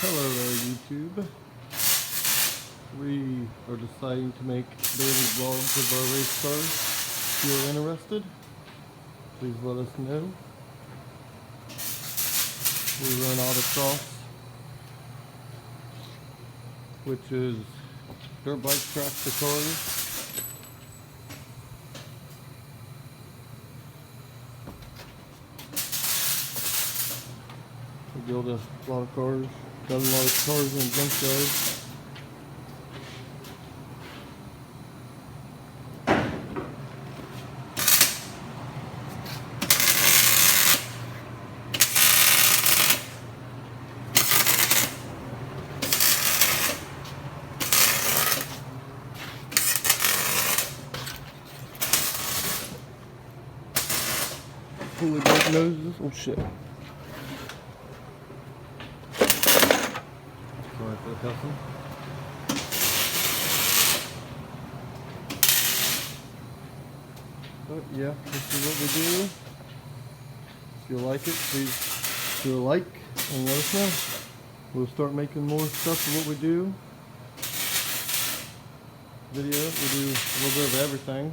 Hello there, YouTube. We are deciding to make daily vlogs of our race cars. If you're interested, please let us know. We run autocross, which is dirt bike track for cars. We build a lot of cars, done a lot of cars in junkyards. Fully built noses. Oh shit. Sorry for the cussing. But yeah, this is what we do. If you like it, please do a like and let us know. We'll start making more stuff of what we do. Video, we do a little bit of everything.